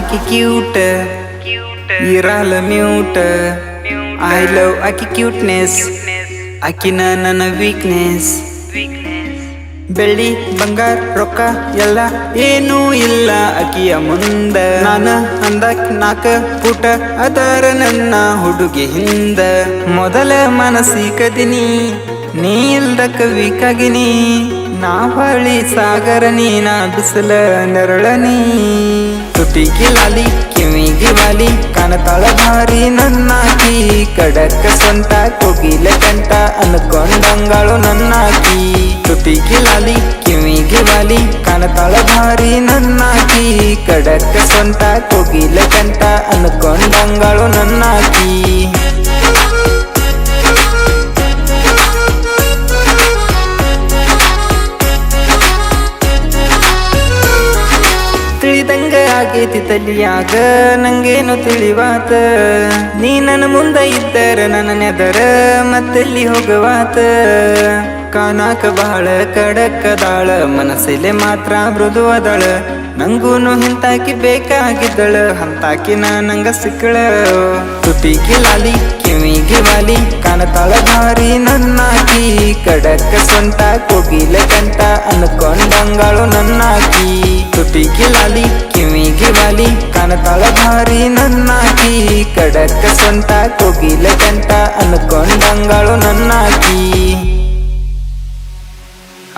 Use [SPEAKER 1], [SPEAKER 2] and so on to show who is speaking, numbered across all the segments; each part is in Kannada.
[SPEAKER 1] ಆಕಿ ಕ್ಯೂಟ್ ಇರಲ್ಲ ಮ್ಯೂಟ್ ಐ ಲವ್ ಆಕಿ ಕ್ಯೂಟ್ನೆಸ್ ಆಕಿನ ನನ್ನ ವೀಕ್ನೆಸ್ ಬೆಳ್ಳಿ ಬಂಗಾರ ರೊಕ್ಕ ಎಲ್ಲ ಏನೂ ಇಲ್ಲ ಅಕಿಯ ಮುಂದ ನಾನ ಅಂದಕ್ ನಾಕ ಪುಟ ಅದರ ನನ್ನ ಹುಡುಗಿ ಹಿಂದ ಮೊದಲ ಮನಸ್ಸಿಕದಿನಿ ನೀ ಇಲ್ದ ಕವಿಕಾಗಿನಿ ನಾ ಬಳಿ ಸಾಗರ ನೀನ ಬಿಸಿಲ ನೆರಳನಿ ತುಟಿಗೆ ಲಾಲಿ ಕಿವಿಗೆ ವಾಲಿ ಕಾಣತಾಳ ಭಾರಿ ನನ್ನಾಕಿ ಕಡಕ ಸೊಂಟ ಕೋಗಿಲೆ ಕಂಠ ಅನ್ಕೊಂಡಂಗಾಳು ನನ್ನಾಕಿ ತುಟಿಗೆ ಲಾಲಿ ಕಿವಿಗೆ ವಾಲಿ ಕಾಣತಾಳ ಭಾರಿ ನನ್ನಾಕಿ ಕಡಕ ಸೊಂಟ ಕೋಗಿಲೆ ಕಂಠ ಅನ್ಕೊಂಡಂಗಾಳು ನನ್ನಾಕಿ ತಿಳಿದಂಗ ಆಗೈತಿ ತಲಿಯಾಗ ನಂಗೇನು ತಿಳಿವಾತ ನೀ ನನ್ನ ಮುಂದೆ ಇದ್ದರೆ ನನ್ನ ನೆದರ ಮತ್ತೆಲ್ಲಿ ಹೋಗವಾತ ಕಾನಾಕ ಬಹಳ ಕಡಕದಾಳ ಮನಸ್ಸಲ್ಲಿ ಮಾತ್ರ ಮೃದುವದಳ ನಂಗೂನು ಹಿಂತಾಕಿ ಬೇಕಾಗಿದ್ದಳ ಹಂತಾಕಿನ ನಂಗ ಸಿಕ್ಕಳ ತುಟಿಗೆ ಲಾಲಿ ಕಿವಿಗೆ ವಾಲಿ ಕಾಣತಾಳ ಭಾರಿ ನನ್ನಾಕಿ ಕಡಕ ಸೊಂಟ ಕೋಗಿಲೆ ಕಂಠ ಅನ್ಕೊಂಡಂಗಾಳು ನನ್ನಾಕಿ ತುಟಿಗೆ ಲಾಲಿ ಕಿವಿಗೆ ವಾಲಿ ಕಾಣತಾಳ ಭಾರಿ ನನ್ನಾಕಿ ಕಡಕ ಸೊಂಟ ಕೋಗಿಲೆ ಕಂಠ ಅನ್ಕೊಂಡಂಗಾಳು ನನ್ನಾಕಿ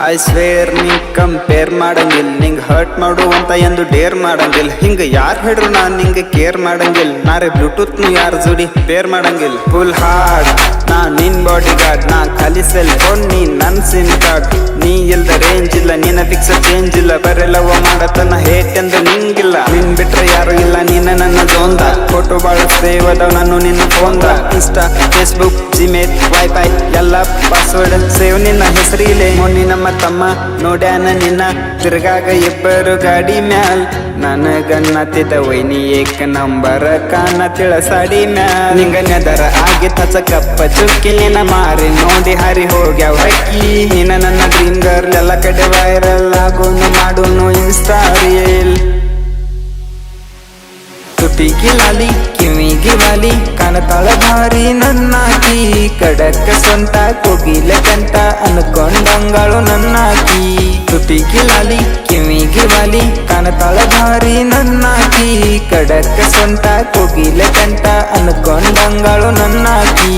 [SPEAKER 1] ಐ ಸ್ವೇರ್ ನಿಂಗ್ ಕಂಪೇರ್ ಮಾಡಂಗಿಲ್ಲ ನಿಂಗ್ ಹರ್ಟ್ ಮಾಡುವಂತ ಎಂದು ಡೇರ್ ಮಾಡಂಗಿಲ್ಲ ಹಿಂಗ ಯಾರ್ ಹೇಳ್ರು ನಾನ್ ನಿಂಗೆ ಕೇರ್ ಮಾಡಂಗಿಲ್ಲ ನಾರೇ ಬ್ಲೂಟೂತ್ ನು ಯಾರ ಜೋಡಿ ಪೇರ್ ಮಾಡಂಗಿಲ್ಲ ಫುಲ್ ಹಾರ್ಡ್ ನಾ ನಿನ್ ಬಾಡಿ ಗಾರ್ಡ್ ನಾ ಖಾಲಿ ಸೆಲ್ ಫೋನ್ ನೀ ನನ್ ಸಿಮ್ ಕಾರ್ಡ್ ನೀ ಇಲ್ದ ರೇಂಜ್ ಇಲ್ಲ ನಿನ್ನ ಫಿಕ್ಸ್ ಚೇಂಜ್ ಇಲ್ಲ ಬರೆಲ್ಲವ ಮಾಡತನ ಹೇಟ್ ಎಂದು ನಿಂಗಿಲ್ಲ ನಿನ್ ಬಿಟ್ರೆ ಯಾರು ಇಲ್ಲ ನೀನ ನನ್ನ ಜೋಂದ ಫೋಟೋ ಬಾಳ ಸೇವ್ ಅದಾವ ನಾನು ನಿನ್ನ ಫೋನ್ದ ಇನ್ಸ್ಟಾ ಫೇಸ್ಬುಕ್ ಜಿಮೇಲ್ ವೈಫೈ ಎಲ್ಲ ಪಾಸ್ವರ್ಡ್ ಸೇವ್ ನಿನ್ನ ಹೆಸರಿಲೆ ಮೊನ್ನೆ ನಮ್ಮ ತಮ್ಮ ನೋಡ್ಯಾನ ನಿನ್ನ ತಿರ್ಗಾಗ ಇಬ್ಬರು ಗಾಡಿ ಮ್ಯಾಲ್ ನನಗನ್ನತಿದ್ದ ವೈನಿ ಏಕ ನಂಬರ ಕಾಣತಿಳ ಸಾಡಿ ಮ್ಯಾಲ್ ನಿಂಗ ನೆದರ ಆಗಿ ಕಪ್ಪ ಚುಕ್ಕಿ ನಿನ್ನ ಮಾರಿ ನೋಡಿ ಹಾರಿ ಹೋಗ್ಯಾವ ಹಕ್ಕಿ ನಿನ್ನ ನನ್ನ ಡ್ರೀಮ್ ಗರ್ಲ್ ಎಲ್ಲ ಕಡೆ ವೈರಲ್ ಆಗೋನು ಮಾಡೋನು ಇನ್ಸ್ಟಾ ರೀಲ್ ತುಟಿಗೆ ಲಾಲಿ ಕಿವಿಗೆ ವಾಲಿ ಕಾಣತಾಳ ಭಾರಿ ನನ್ನಾಕಿ ಕಡಕ ಸೊಂಟ ಕೋಗಿಲೆ ಕಂಠ ಅನ್ಕೊಂಡಂಗಾಳು ನನ್ನಾಕಿ ತುಟಿಗೆ ಲಾಲಿ ಕಿವಿಗೆ ವಾಲಿ ಕಾಣತಾಳ ಭಾರಿ ನನ್ನಾಕಿ ಕಡಕ ಸೊಂಟ ಕೋಗಿಲೆ ಕಂಠ ಅನ್ಕೊಂಡಂಗಾಳು ನನ್ನಾಕಿ